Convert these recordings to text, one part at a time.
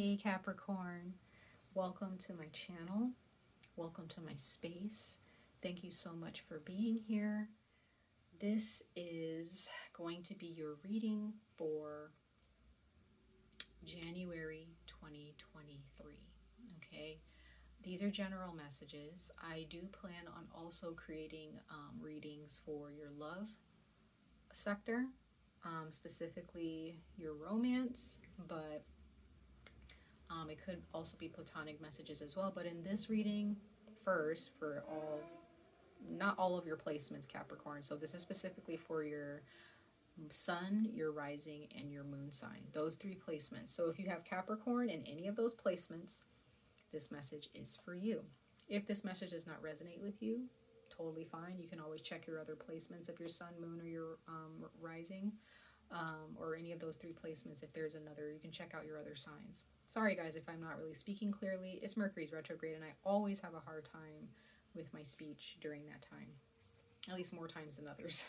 Hey Capricorn, welcome to my channel. Welcome to my space. Thank you so much for being here. This is going to be your reading for January 2023. Okay, these are general messages. I do plan on also creating readings for your love sector, specifically your romance, but it could also be platonic messages as well. But in this reading, first, for not all of your placements, Capricorn. So this is specifically for your sun, your rising, and your moon sign. Those three placements. So if you have Capricorn in any of those placements, this message is for you. If this message does not resonate with you, totally fine. You can always check your other placements of your sun, moon, or your rising, or any of those three placements. If there's another, you can check out your other signs. Sorry guys if I'm not really speaking clearly. It's Mercury's retrograde and I always have a hard time with my speech during that time. At least more times than others.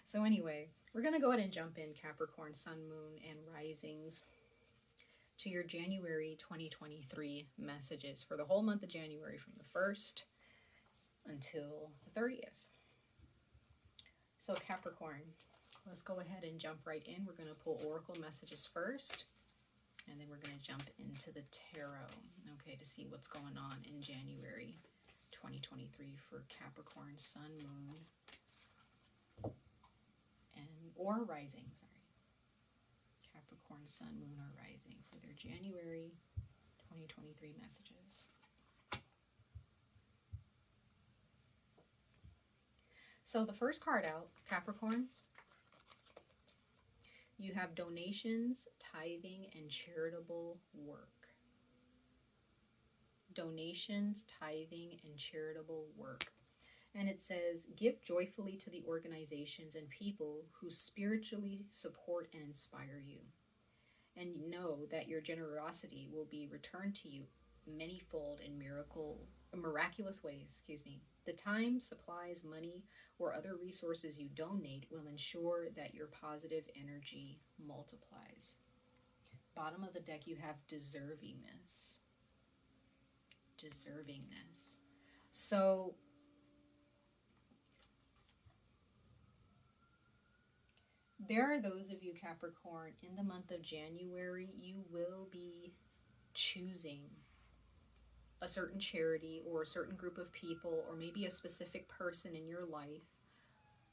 So anyway, we're going to go ahead and jump in, Capricorn, sun, moon, and risings, to your January 2023 messages for the whole month of January, from the 1st until the 30th. So Capricorn, let's go ahead and jump right in. We're going to pull oracle messages first, and then we're going to jump into the tarot, okay, to see what's going on in January 2023 for Capricorn, sun, moon, or rising, sorry. Capricorn, sun, moon, or rising for their January 2023 messages. So the first card out, Capricorn, you have donations, tithing, and charitable work. Donations, tithing, and charitable work. And it says, give joyfully to the organizations and people who spiritually support and inspire you. And know that your generosity will be returned to you manyfold in miraculous ways. The time, supplies, money, or other resources you donate will ensure that your positive energy multiplies. Bottom of the deck, you have deservingness. Deservingness. So there are those of you, Capricorn, in the month of January, you will be choosing a certain charity or a certain group of people, or maybe a specific person in your life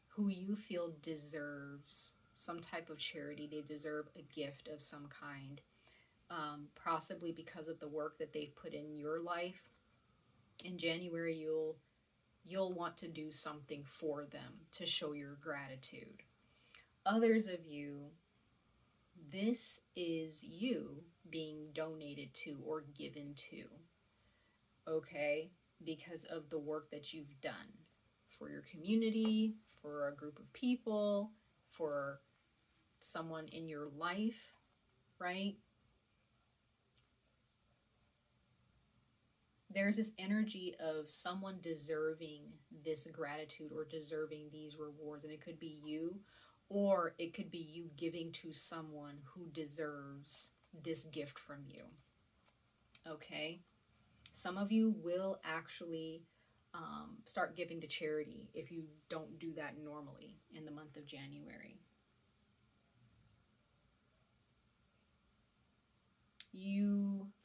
who you feel deserves some type of charity. They deserve a gift of some kind, possibly because of the work that they've put in your life. In January, you'll want to do something for them to show your gratitude. Others of you, this is you being donated to or given to, okay, because of the work that you've done for your community, for a group of people, for someone in your life, right? There's this energy of someone deserving this gratitude or deserving these rewards, and it could be you, or it could be you giving to someone who deserves this gift from you, okay? Some of you will actually start giving to charity if you don't do that normally in the month of January.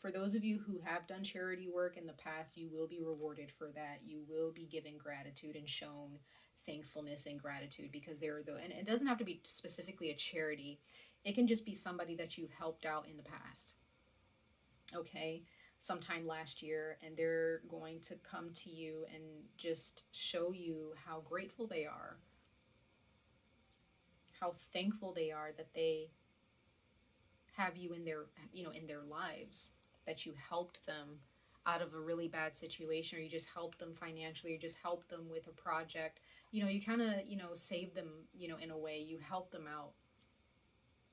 For those of you who have done charity work in the past, you will be rewarded for that. You will be given gratitude and shown thankfulness and gratitude, because and it doesn't have to be specifically a charity. It can just be somebody that you've helped out in the past, okay, sometime last year, and they're going to come to you and just show you how grateful they are, how thankful they are that they have you in their lives, that you helped them out of a really bad situation, or you just helped them financially, or just helped them with a project. You kind of, save them, in a way. You help them out.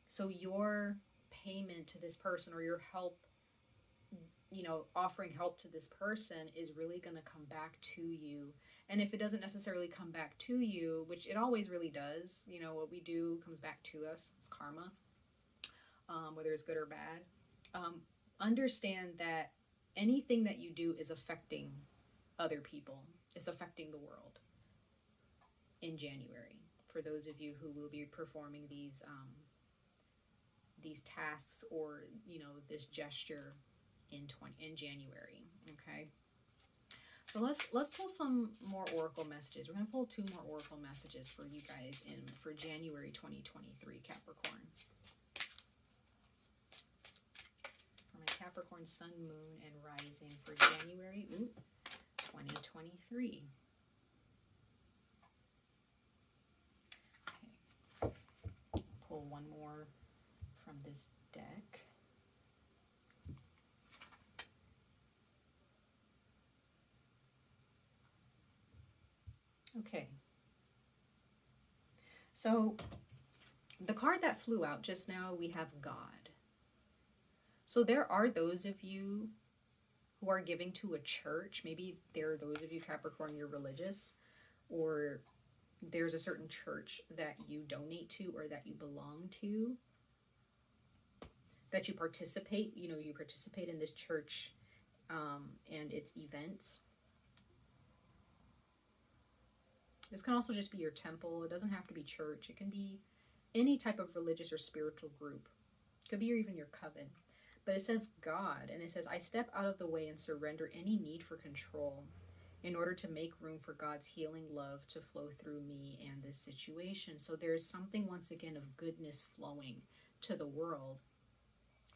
So your payment to this person, or your help, offering help to this person, is really going to come back to you. And if it doesn't necessarily come back to you, which it always really does, what we do comes back to us. It's karma, whether it's good or bad. understand that anything that you do is affecting other people, is affecting the world in January. For those of you who will be performing these tasks, or this gesture in January. Okay. So let's pull some more oracle messages. We're going to pull 2 more oracle messages for you guys for January 2023, Capricorn. For my Capricorn Sun, Moon, and Rising for January 2023. Okay. Pull one more from this deck. Okay. So the card that flew out just now, we have God. So there are those of you who are giving to a church. Maybe there are those of you, Capricorn, you're religious, or there's a certain church that you donate to or that you belong to, that you participate, you participate in this church and its events. This can also just be your temple. It doesn't have to be church. It can be any type of religious or spiritual group. It could be even your coven. But it says God, and it says, I step out of the way and surrender any need for control in order to make room for God's healing love to flow through me and this situation. So there's something, once again, of goodness flowing to the world.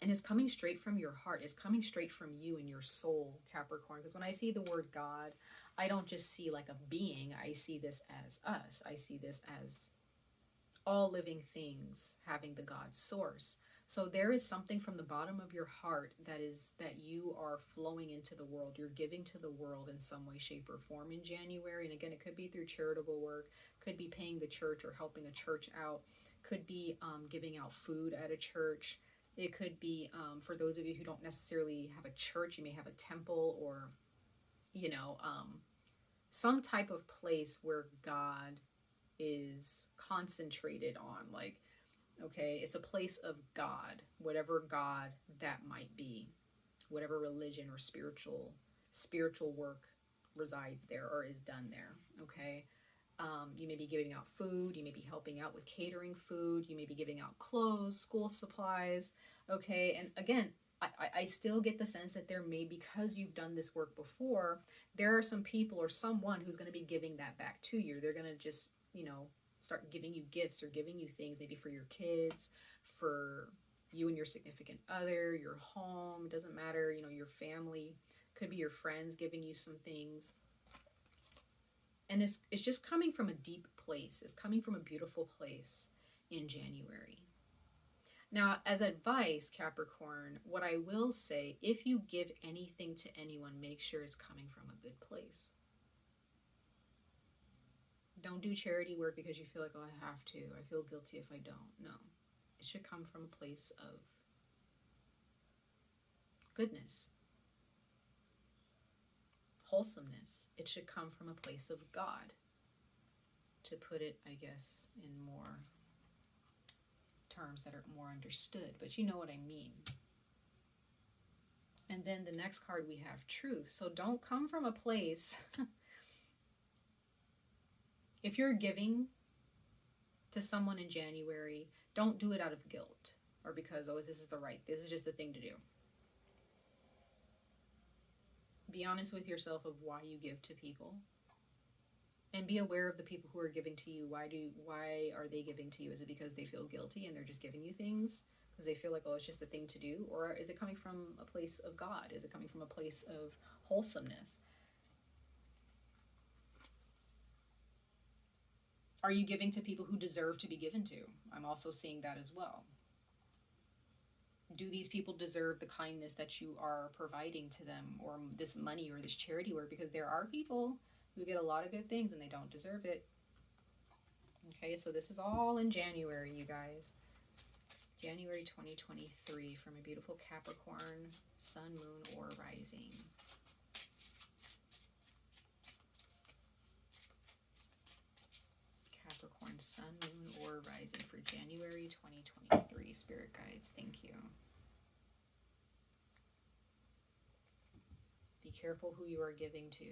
And it's coming straight from your heart. It's coming straight from you and your soul, Capricorn. Because when I see the word God, I don't just see like a being. I see this as us. I see this as all living things having the God source. So there is something from the bottom of your heart that you are flowing into the world. You're giving to the world in some way, shape, or form in January. And again, it could be through charitable work, could be paying the church or helping a church out, could be giving out food at a church. It could be, for those of you who don't necessarily have a church, you may have a temple or, some type of place where God is concentrated on. Like, okay, it's a place of God, whatever God that might be, whatever religion or spiritual work resides there or is done there, okay? You may be giving out food, you may be helping out with catering food, you may be giving out clothes, school supplies, okay? And again, I still get the sense that there may, because you've done this work before, there are some people or someone who's going to be giving that back to you. They're going to just, start giving you gifts or giving you things, maybe for your kids, for you and your significant other, your home, it doesn't matter, your family, could be your friends giving you some things. And it's just coming from a deep place. It's coming from a beautiful place in January. Now, as advice, Capricorn, what I will say, if you give anything to anyone, make sure it's coming from a good place. Don't do charity work because you feel like, oh, I have to. I feel guilty if I don't. No. It should come from a place of goodness, wholesomeness. It should come from a place of God, to put it, I guess, in more terms that are more understood. But you know what I mean. And then the next card we have truth. So don't come from a place... If you're giving to someone in January, don't do it out of guilt or because, oh, this is just the thing to do. Be honest with yourself of why you give to people. And be aware of the people who are giving to you. Why are they giving to you? Is it because they feel guilty and they're just giving you things because they feel like, oh, it's just a thing to do? Or is it coming from a place of God? Is it coming from a place of wholesomeness? Are you giving to people who deserve to be given to? I'm also seeing that as well. Do these people deserve the kindness that you are providing to them, or this money or this charity work? Because there are people who get a lot of good things and they don't deserve it. Okay, so this is all in January, you guys. January 2023 from a beautiful Capricorn, Sun, Moon, or Rising. Capricorn, Sun, Moon, or Rising for January 2023. Spirit guides, thank you. careful who you are giving to.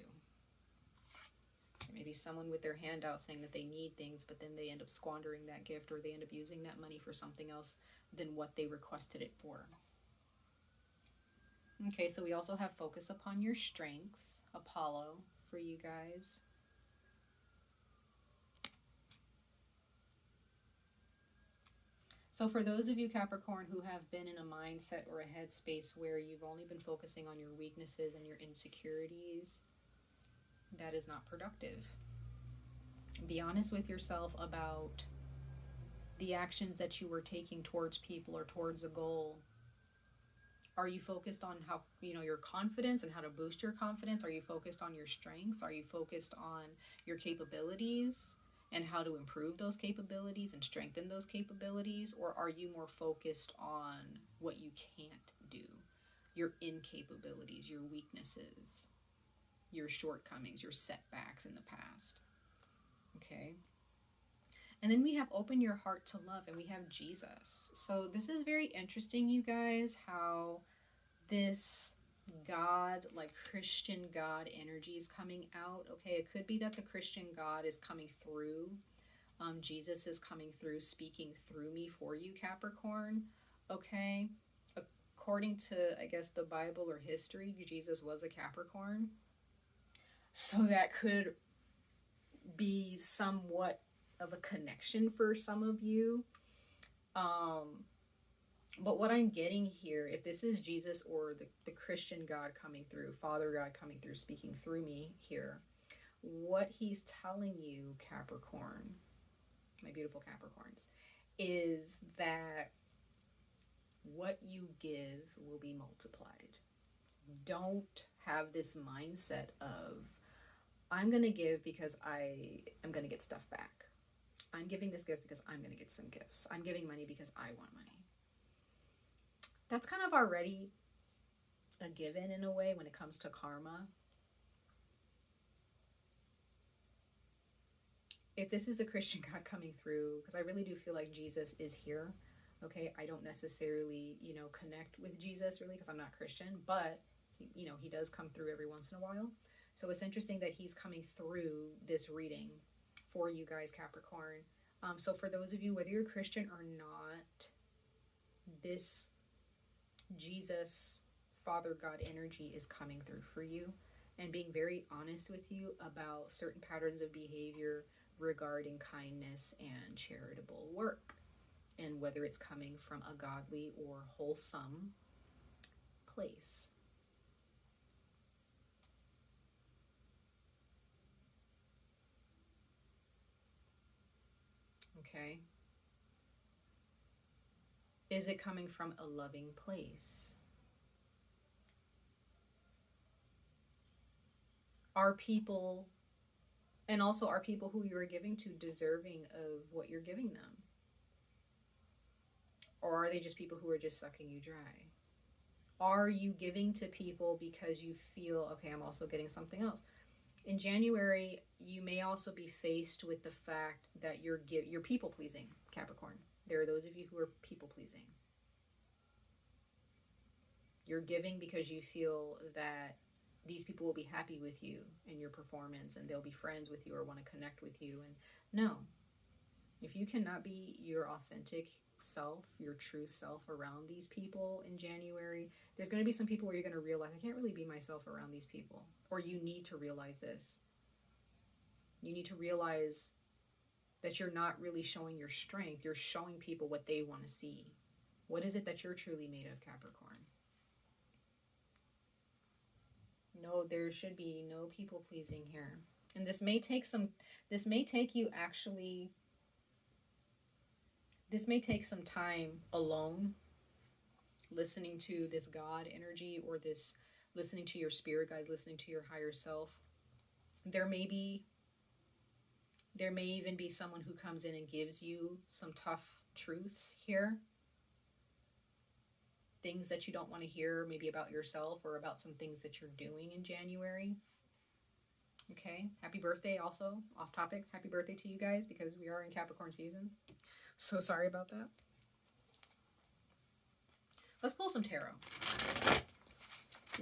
Maybe someone with their hand out saying that they need things, but then they end up squandering that gift, or they end up using that money for something else than what they requested it for. Okay, so we also have focus upon your strengths, Apollo, for you guys. So for those of you, Capricorn, who have been in a mindset or a headspace where you've only been focusing on your weaknesses and your insecurities, that is not productive. Be honest with yourself about the actions that you were taking towards people or towards a goal. Are you focused on how, your confidence and how to boost your confidence? Are you focused on your strengths? Are you focused on your capabilities and how to improve those capabilities and strengthen those capabilities? Or are you more focused on what you can't do, your incapabilities, your weaknesses, your shortcomings, your setbacks in the past? Okay. And then we have open your heart to love, and we have Jesus. So this is very interesting, you guys, how this God, like Christian God energy is coming out. Okay, it could be that the Christian God is coming through. Jesus is coming through, speaking through me for you, Capricorn. Okay, according to, I guess, the Bible or history, Jesus was a Capricorn. So that could be somewhat of a connection for some of you. But what I'm getting here, if this is Jesus or the Christian God coming through, Father God coming through, speaking through me here, what he's telling you, Capricorn, my beautiful Capricorns, is that what you give will be multiplied. Don't have this mindset of, I'm going to give because I am going to get stuff back. I'm giving this gift because I'm going to get some gifts. I'm giving money because I want money. That's kind of already a given in a way when it comes to karma. If this is the Christian God coming through, because I really do feel like Jesus is here. Okay, I don't necessarily, connect with Jesus really because I'm not Christian, but he does come through every once in a while. So it's interesting that he's coming through this reading for you guys, Capricorn. So for those of you, whether you're Christian or not, this Jesus, Father God energy is coming through for you and being very honest with you about certain patterns of behavior regarding kindness and charitable work, and whether it's coming from a godly or wholesome place. Okay. Is it coming from a loving place? Are people, and also are people who you are giving to, deserving of what you're giving them? Or are they just people who are just sucking you dry? Are you giving to people because you feel, okay, I'm also getting something else? In January, you may also be faced with the fact that you're people pleasing, Capricorn. There are those of you who are people pleasing. You're giving because you feel that these people will be happy with you and your performance, and they'll be friends with you or want to connect with you. And no, if you cannot be your authentic self, your true self around these people in January, there's going to be some people where you're going to realize, I can't really be myself around these people. Or you need to realize this. You need to realize that you're not really showing your strength. You're showing people what they want to see. What is it that you're truly made of, Capricorn? No, there should be no people pleasing here. And this may take some time alone, listening to this God energy, or this listening to your spirit guides, listening to your higher self. There may even be someone who comes in and gives you some tough truths here. Things that you don't want to hear, maybe about yourself or about some things that you're doing in January. Okay, happy birthday also, off topic. Happy birthday to you guys, because we are in Capricorn season. So sorry about that. Let's pull some tarot.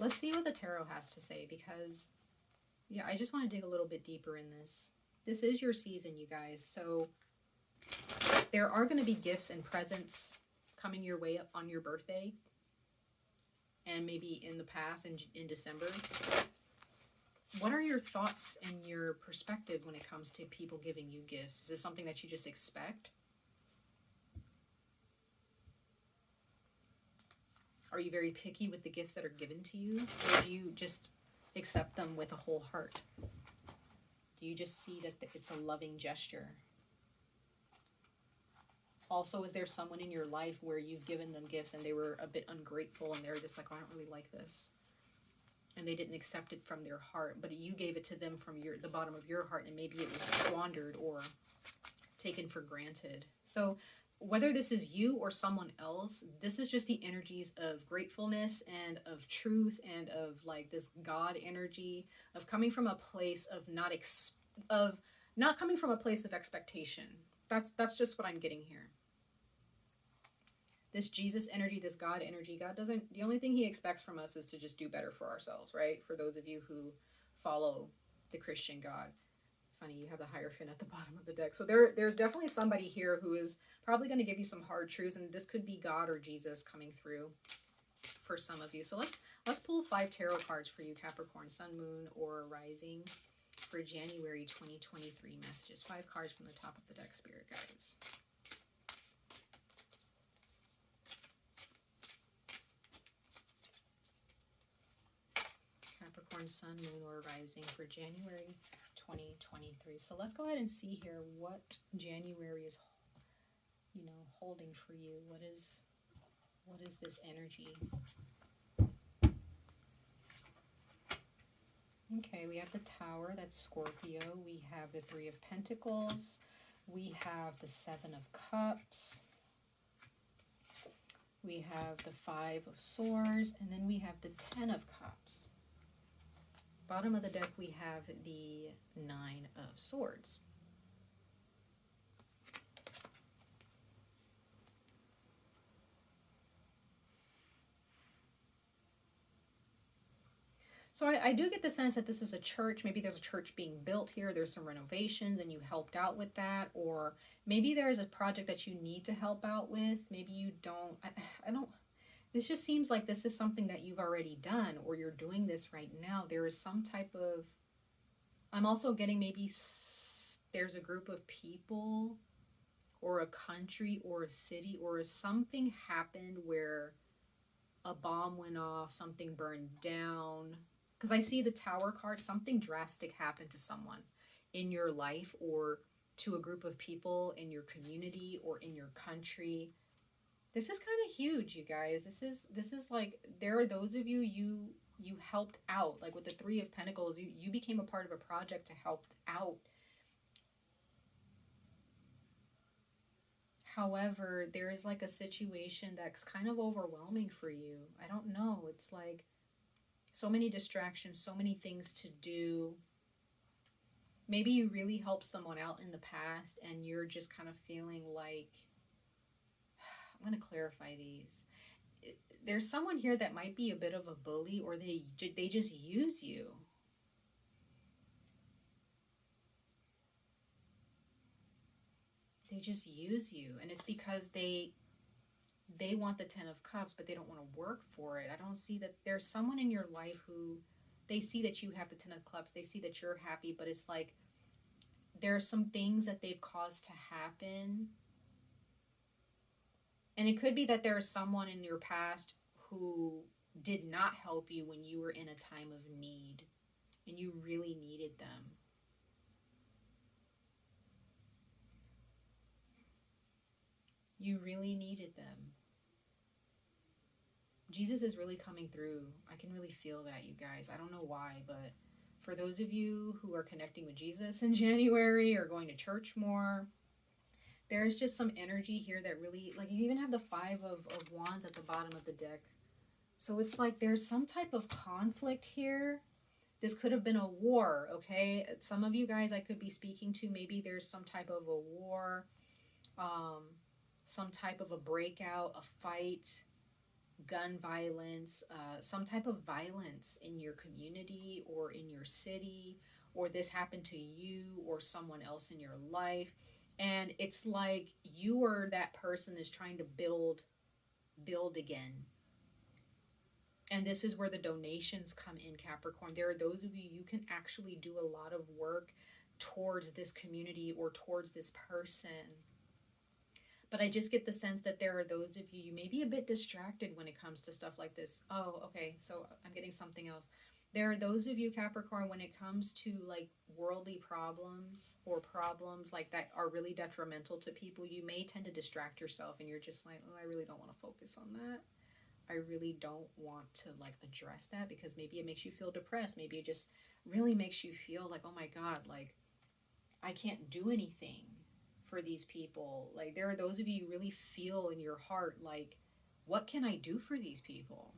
let's see what the tarot has to say, because yeah, I just want to dig a little bit deeper in this. This is your season, you guys. So there are going to be gifts and presents coming your way on your birthday, and maybe in the past, in December. What are your thoughts and your perspectives when it comes to people giving you gifts? Is this something that you just expect? Are you very picky with the gifts that are given to you? Or do you just accept them with a whole heart? Do you just see that it's a loving gesture? Also, is there someone in your life where you've given them gifts and they were a bit ungrateful and they're just like, oh, I don't really like this, and they didn't accept it from their heart, but you gave it to them from the bottom of your heart, and maybe it was squandered or taken for granted. So whether this is you or someone else, this is just the energies of gratefulness and of truth and of like this God energy of coming from a place of not coming from a place of expectation. That's just what I'm getting here. This Jesus energy, this God energy, God doesn't, the only thing he expects from us is to just do better for ourselves, right? For those of you who follow the Christian God. Funny, you have the Hierophant at the bottom of the deck. So there's definitely somebody here who is probably going to give you some hard truths, and this could be God or Jesus coming through for some of you. So let's pull 5 tarot cards for you, Capricorn, Sun, Moon, or Rising, for January 2023 messages. 5 cards from the top of the deck, Spirit Guides. Capricorn, Sun, Moon, or Rising for January 2023. So let's go ahead and see here what January is, holding for you. What is this energy? Okay, we have the Tower, that's Scorpio. We have the 3 of Pentacles. We have the 7 of Cups. We have the 5 of Swords, and then we have the 10 of Cups. Bottom of the deck, we have the 9 of Swords. So I do get the sense that this is a church. Maybe there's a church being built here. There's some renovations and you helped out with that. Or maybe there's a project that you need to help out with. Maybe you don't. I don't. This just seems like this is something that you've already done, or you're doing this right now. There is some type of, I'm also getting maybe there's a group of people or a country or a city or something happened where a bomb went off, something burned down. Because I see the Tower card, something drastic happened to someone in your life or to a group of people in your community or in your country. This is kind of huge, you guys. This is like, there are those of you helped out, like with the 3 of Pentacles, you became a part of a project to help out. However, there is like a situation that's kind of overwhelming for you. I don't know. It's like so many distractions, so many things to do. Maybe you really helped someone out in the past and you're just kind of feeling like, I'm going to clarify these. There's someone here that might be a bit of a bully, or they just use you. They just use you, and it's because they want the 10 of Cups, but they don't want to work for it. I don't see that there's someone in your life who, they see that you have the 10 of Cups, they see that you're happy, but it's like there are some things that they've caused to happen. And it could be that there is someone in your past who did not help you when you were in a time of need and you really needed them. You really needed them. Jesus is really coming through. I can really feel that, you guys. I don't know why, but for those of you who are connecting with Jesus in January or going to church more, there's just some energy here that really, like, you even have the 5 of Wands at the bottom of the deck. So it's like there's some type of conflict here. This could have been a war, okay? Some of you guys I could be speaking to, maybe there's some type of a war, some type of a breakout, a fight. gun violence, some type of violence in your community or in your city, or this happened to you or someone else in your life. And it's like you or that person is trying to build again. And this is where the donations come in, Capricorn. There are those of you can actually do a lot of work towards this community or towards this person. But I just get the sense that there are those of you may be a bit distracted when it comes to stuff like this. Oh, okay, so I'm getting something else. There are those of you, Capricorn, when it comes to like worldly problems or problems like that are really detrimental to people, you may tend to distract yourself and you're just like, oh, I really don't want to focus on that. I really don't want to like address that because maybe it makes you feel depressed. Maybe it just really makes you feel like, oh my God, like I can't do anything for these people. Like there are those of you who really feel in your heart like, what can I do for these people?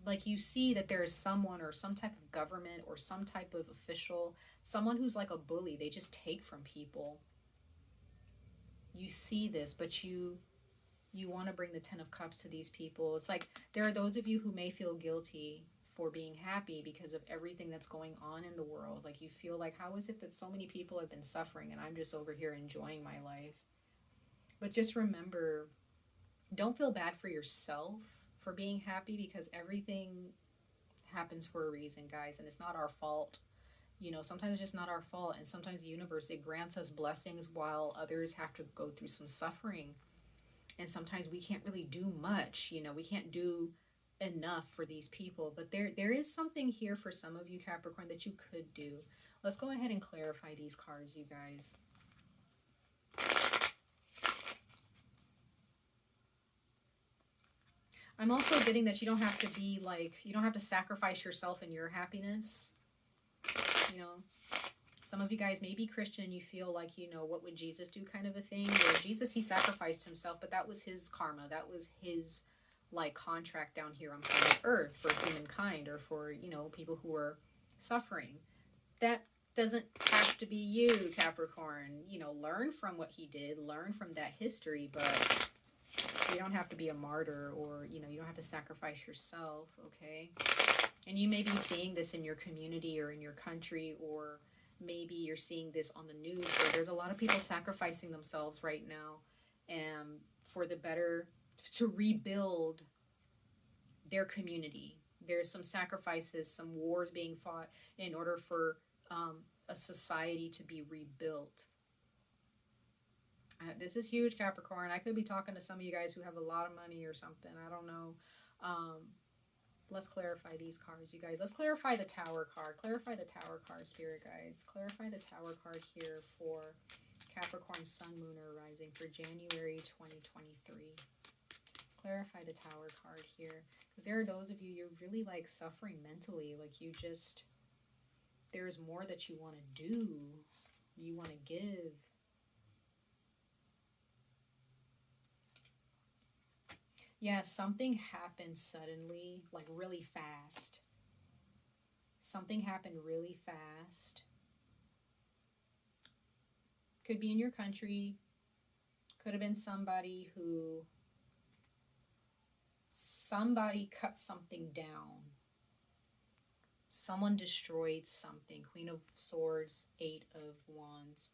Like you see that there is someone or some type of government or some type of official, someone who's like a bully. They just take from people. You see this, but you want to bring the 10 of Cups to these people. It's like there are those of you who may feel guilty for being happy because of everything that's going on in the world. Like you feel like, how is it that so many people have been suffering and I'm just over here enjoying my life? But just remember, don't feel bad for yourself for being happy because everything happens for a reason, guys, and it's not our fault. You know, sometimes it's just not our fault, and sometimes the universe, it grants us blessings while others have to go through some suffering. And sometimes we can't really do much, you know, we can't do enough for these people, but there is something here for some of you, Capricorn, that you could do. Let's go ahead and clarify these cards, you guys. I'm also getting that you don't have to be like, you don't have to sacrifice yourself and your happiness. You know, some of you guys may be Christian and you feel like, you know, what would Jesus do kind of a thing. Where Jesus, he sacrificed himself, but that was his karma. That was his like contract down here on planet Earth for humankind or for, you know, people who are suffering. That doesn't have to be you, Capricorn. You know, learn from what he did, learn from that history, but you don't have to be a martyr or, you know, you don't have to sacrifice yourself, okay? And you may be seeing this in your community or in your country, or maybe you're seeing this on the news where there's a lot of people sacrificing themselves right now for the better, to rebuild their community. There's some sacrifices, some wars being fought in order for a society to be rebuilt. This is huge, Capricorn. I could be talking to some of you guys who have a lot of money or something. I don't know. Let's clarify these cards, you guys. Let's clarify the Tower card. Clarify the Tower card, Spirit guides. Clarify the Tower card here for Capricorn, Sun, Moon, or Rising for January 2023. Clarify the Tower card here. Because there are those of you, you're really like suffering mentally. Like you just, there's more that you want to do. You want to give. Yeah, something happened suddenly, like really fast. Something happened really fast. Could be in your country. Could have been somebody cut something down. Someone destroyed something. Queen of Swords, 8 of Wands.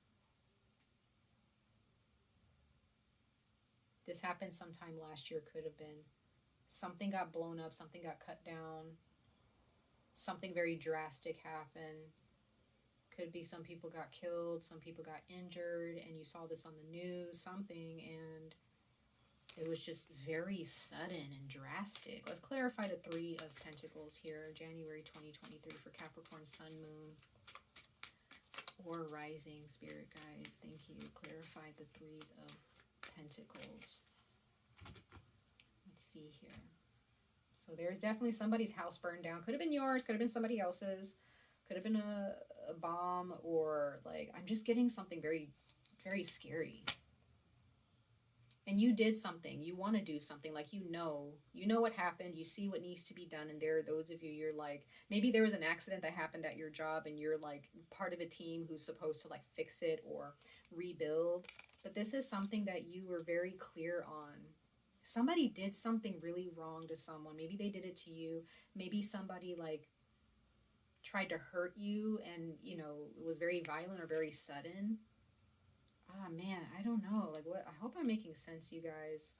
This happened sometime last year, could have been. Something got blown up, something got cut down. Something very drastic happened. Could be some people got killed, some people got injured, and you saw this on the news, something, and it was just very sudden and drastic. Let's clarify the 3 of Pentacles here, January 2023 for Capricorn, Sun, Moon, or Rising, Spirit guides. Thank you. Clarify the 3 of Pentacles. Let's see here. So there's definitely somebody's house burned down. Could have been yours, could have been somebody else's, could have been a bomb, or like, I'm just getting something very, very scary. And you did something, you want to do something, like you know what happened, you see what needs to be done, and there are those of you, you're like, maybe there was an accident that happened at your job and you're like part of a team who's supposed to like fix it or rebuild. But this is something that you were very clear on. Somebody did something really wrong to someone. Maybe they did it to you. Maybe somebody like tried to hurt you and, you know, it was very violent or very sudden. Ah, man, I don't know. Like, what? I hope I'm making sense, you guys.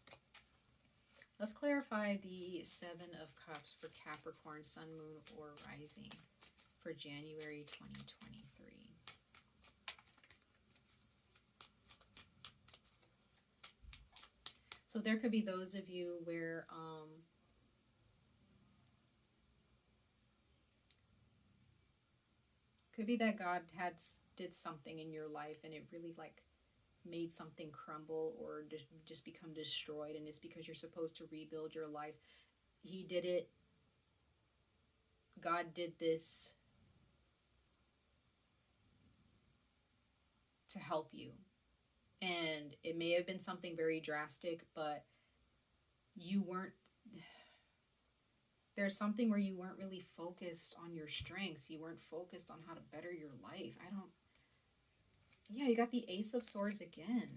Let's clarify the Seven of Cups for Capricorn, Sun, Moon, or Rising for January 2023. So there could be those of you where could be that God did something in your life and it really like made something crumble or just become destroyed, and it's because you're supposed to rebuild your life. He did it. God did this to help you. And it may have been something very drastic, but you weren't, there's something where you weren't really focused on your strengths. You weren't focused on how to better your life. Yeah, you got the Ace of Swords again.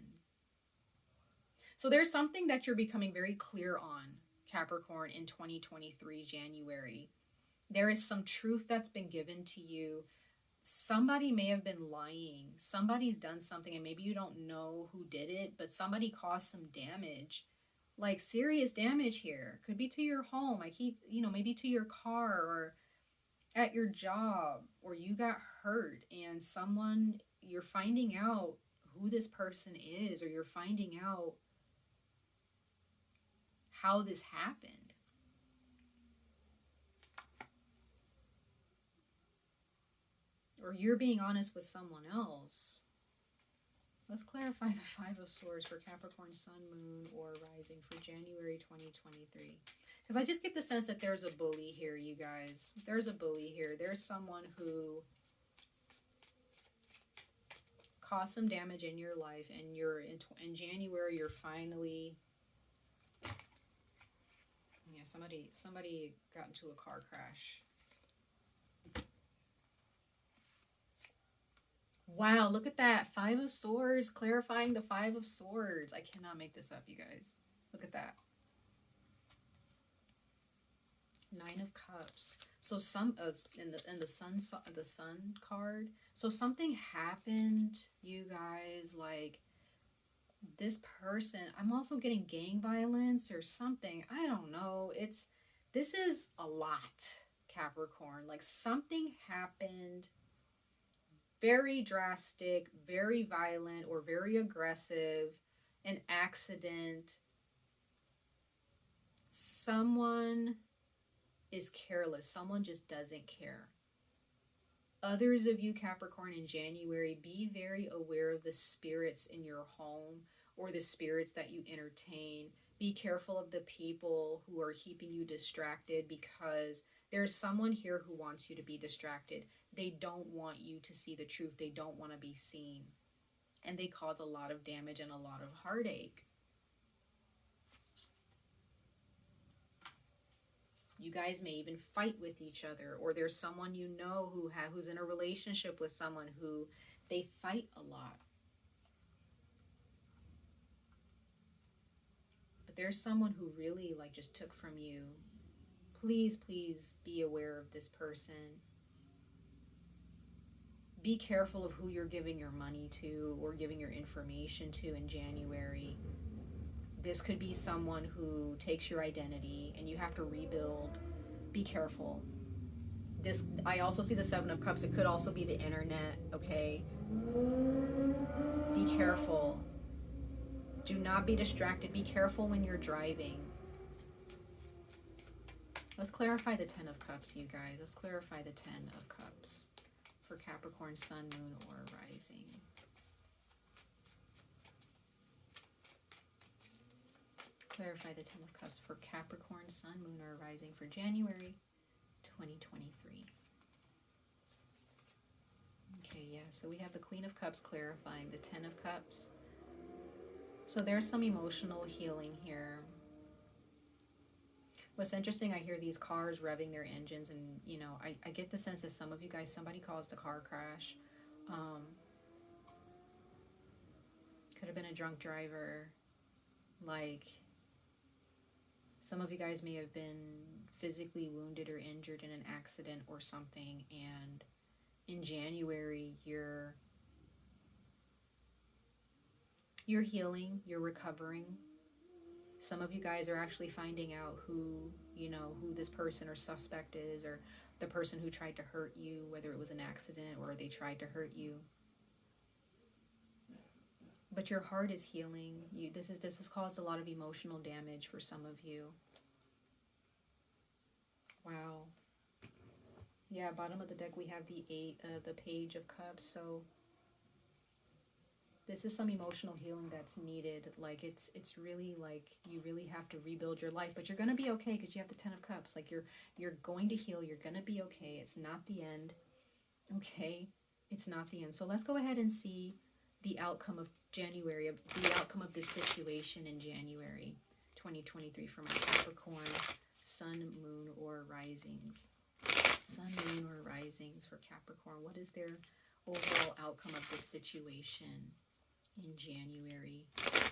So there's something that you're becoming very clear on, Capricorn, in 2023, January. There is some truth that's been given to you. Somebody may have been lying. Somebody's done something and maybe you don't know who did it, but somebody caused some damage. Like serious damage here. Could be to your home. Maybe to your car or at your job, or you got hurt and you're finding out who this person is, or you're finding out how this happened. Or you're being honest with someone else. Let's clarify the Five of Swords for Capricorn, Sun, Moon, or Rising for January 2023. Because I just get the sense that there's a bully here, you guys. There's a bully here. There's someone who caused some damage in your life, and you're in January, you're finally... Yeah, somebody got into a car crash. Wow, look at that. Five of Swords, clarifying the Five of Swords. I cannot make this up, you guys. Look at that. Nine of Cups. So some in the sun card. So something happened, you guys, like this person. I'm also getting gang violence or something. I don't know. This is a lot, Capricorn. Like something happened very drastic, very violent, or very aggressive, an accident. Someone is careless. Someone just doesn't care. Others of you, Capricorn, in January, be very aware of the spirits in your home or the spirits that you entertain. Be careful of the people who are keeping you distracted, because there's someone here who wants you to be distracted. They don't want you to see the truth. They don't want to be seen. And they cause a lot of damage and a lot of heartache. You guys may even fight with each other, or there's someone you know who's in a relationship with someone who they fight a lot. But there's someone who really like just took from you. Please, please be aware of this person. Be careful of who you're giving your money to or giving your information to in January. This could be someone who takes your identity and you have to rebuild. Be careful. I also see the Seven of Cups. It could also be the internet, okay? Be careful. Do not be distracted. Be careful when you're driving. Let's clarify the Ten of Cups, you guys. Let's clarify the Ten of Cups for Capricorn, Sun, Moon, or Rising. Clarify the Ten of Cups for Capricorn, Sun, Moon, or Rising for January 2023. Okay, yeah, so we have the Queen of Cups clarifying the Ten of Cups. So there's some emotional healing here. What's interesting, I hear these cars revving their engines, and, you know, I get the sense that some of you guys, somebody caused a car crash. Could have been a drunk driver. Like, some of you guys may have been physically wounded or injured in an accident or something, and in January you're healing, you're recovering. Some of you guys are actually finding out who, you know, who this person or suspect is, or the person who tried to hurt you, whether it was an accident or they tried to hurt you. But your heart is healing. This has caused a lot of emotional damage for some of you. Wow. Yeah, bottom of the deck we have the Page of Cups. So this is some emotional healing that's needed. Like, it's really like you really have to rebuild your life, but you're going to be okay because you have the Ten of Cups. Like, you're going to heal. You're going to be okay. It's not the end. Okay? It's not the end. So let's go ahead and see the outcome of January, the outcome of this situation in January 2023 for my Capricorn Sun, Moon, or Risings. Sun, Moon, or Risings for Capricorn. What is their overall outcome of this situation in January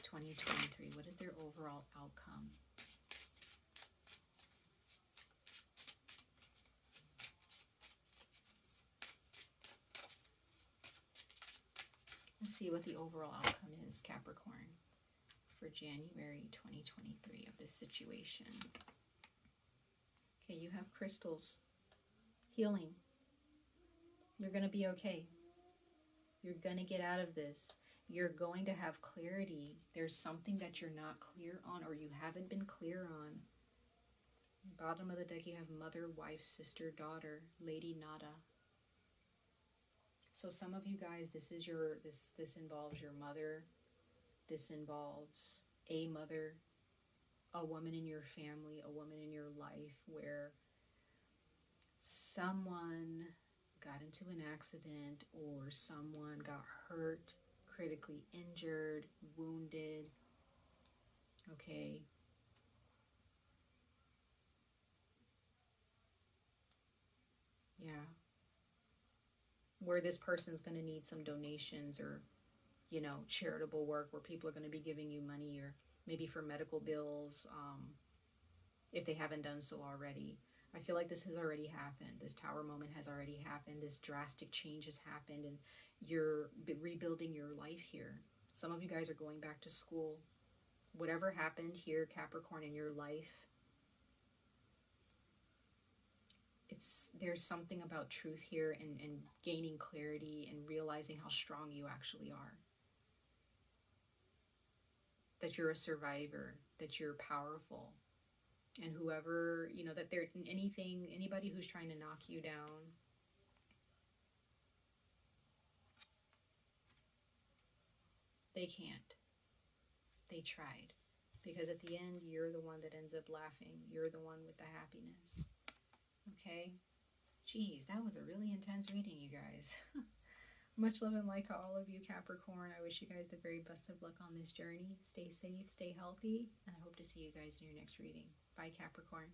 2023? What is their overall outcome? Let's see what the overall outcome is, Capricorn, for January 2023 of this situation. Okay, you have crystals. Healing. You're going to be okay. You're going to get out of this. You're going to have clarity. There's something that you're not clear on, or you haven't been clear on. Bottom of the deck, you have mother, wife, sister, daughter, Lady Nada. So some of you guys, this involves your mother. This involves a mother, a woman in your family, a woman in your life where someone got into an accident or someone got hurt, critically injured, wounded. Okay. Yeah. Where this person's going to need some donations or, you know, charitable work where people are going to be giving you money, or maybe for medical bills, if they haven't done so already. I feel like this has already happened. This Tower moment has already happened. This drastic change has happened, and you're rebuilding your life here. Some of you guys are going back to school. Whatever happened here, Capricorn, in your life, there's something about truth here, and gaining clarity and realizing how strong you actually are. That you're a survivor, that you're powerful. And whoever, you know, that anybody who's trying to knock you down, they can't. They tried. Because at the end, you're the one that ends up laughing. You're the one with the happiness. Okay? Jeez, that was a really intense reading, you guys. Much love and light to all of you, Capricorn. I wish you guys the very best of luck on this journey. Stay safe, stay healthy, and I hope to see you guys in your next reading. Bye, Capricorn.